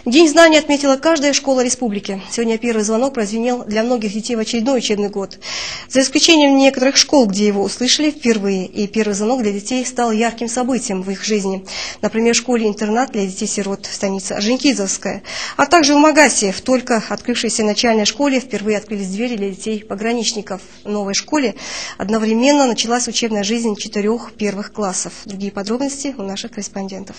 День знаний отметила каждая школа республики. Сегодня первый звонок прозвенел для многих детей в очередной учебный год. За исключением некоторых школ, где его услышали впервые, и первый звонок для детей стал ярким событием в их жизни. Например, в школе-интернат для детей-сирот станица Орджоникидзевская, а также в Магасе, в только открывшейся начальной школе, впервые открылись двери для детей-пограничников. В новой школе одновременно началась учебная жизнь 4 первых классов. Другие подробности у наших корреспондентов.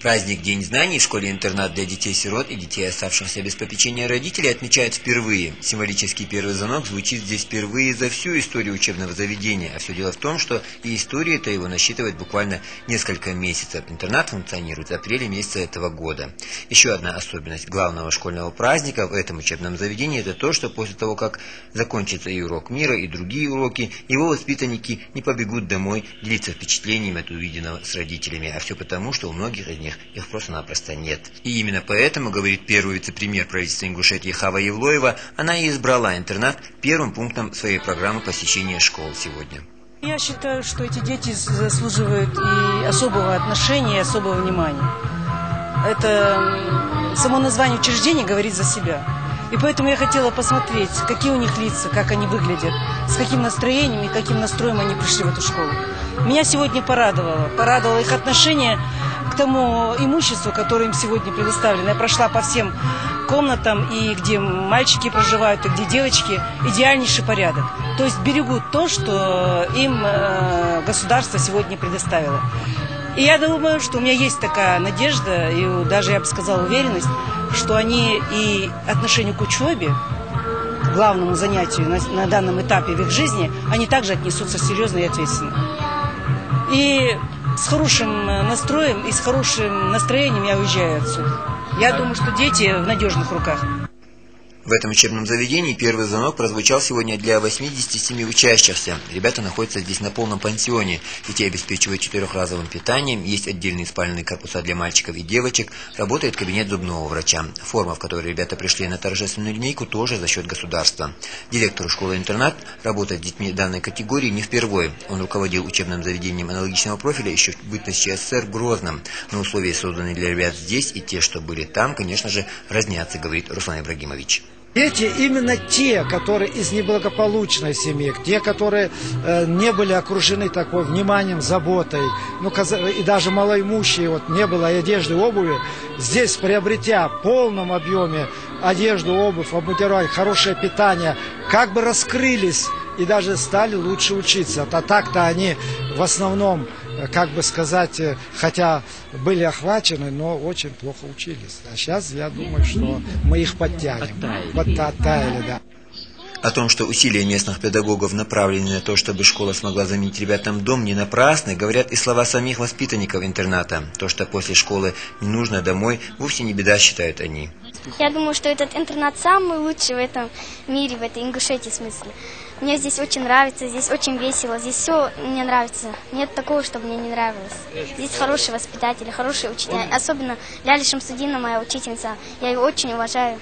Праздник День знаний в школе-интернат для детей-сирот и детей, оставшихся без попечения родителей, отмечают впервые. Символический первый звонок звучит здесь впервые за всю историю учебного заведения. А все дело в том, что и история-то его насчитывает буквально несколько месяцев. Интернат функционирует с апреля месяца этого года. Еще одна особенность главного школьного праздника в этом учебном заведении – это то, что после того, как закончится и урок мира, и другие уроки, его воспитанники не побегут домой делиться впечатлениями от увиденного с родителями. А все потому, что у многих из них их просто-напросто нет. И именно поэтому, говорит первый вице-премьер правительства Ингушетии Хава Евлоева, она и избрала интернат первым пунктом своей программы посещения школ сегодня. Я считаю, что эти дети заслуживают и особого отношения, и особого внимания. Это само название учреждения говорит за себя. И поэтому я хотела посмотреть, какие у них лица, как они выглядят, с каким настроением и каким настроем они пришли в эту школу. Меня сегодня порадовало их отношение к тому имуществу, которое им сегодня предоставлено. Я прошла по всем комнатам, и где мальчики проживают, и где девочки, идеальнейший порядок. То есть берегут то, что им государство сегодня предоставило. И я думаю, что у меня есть такая надежда, и даже, я бы сказала, уверенность, что они и отношению к учебе, к главному занятию на данном этапе в их жизни, они также отнесутся серьезно и ответственно. И с хорошим настроем и с хорошим настроением я уезжаю отсюда. Я думаю, что дети в надежных руках. В этом учебном заведении первый звонок прозвучал сегодня для 87 учащихся. Ребята находятся здесь на полном пансионе. Детей обеспечивают 4-разовым питанием, есть отдельные спальные корпуса для мальчиков и девочек, работает кабинет зубного врача. Форма, в которой ребята пришли на торжественную линейку, тоже за счет государства. Директор школы-интернат работает с детьми данной категории не впервые. Он руководил учебным заведением аналогичного профиля еще в бытности СССР в Грозном. Но условия, созданные для ребят здесь, и те, что были там, конечно же, разнятся, говорит Руслан Ибрагимович. Дети именно те, которые из неблагополучной семьи, те, которые не были окружены такой вниманием, заботой, и даже малоимущие, не было одежды, обуви, здесь, приобретя в полном объеме одежду, обувь, обмундирование, хорошее питание, как бы раскрылись и даже стали лучше учиться. А так-то они в основном, как бы сказать, хотя были охвачены, но очень плохо учились. А сейчас я думаю, что мы их подтянем. Оттаяли, да. О том, что усилия местных педагогов направлены на то, чтобы школа смогла заменить ребятам дом, не напрасны, говорят и слова самих воспитанников интерната. То, что после школы не нужно домой, вовсе не беда, считают они. Я думаю, что этот интернат самый лучший в этом мире, в этой Ингушетии смысле. Мне здесь очень нравится, здесь очень весело, здесь все мне нравится. Нет такого, чтобы мне не нравилось. Здесь хорошие воспитатели, хорошие учителя. Особенно Ляля Шамсудина, моя учительница, я ее очень уважаю.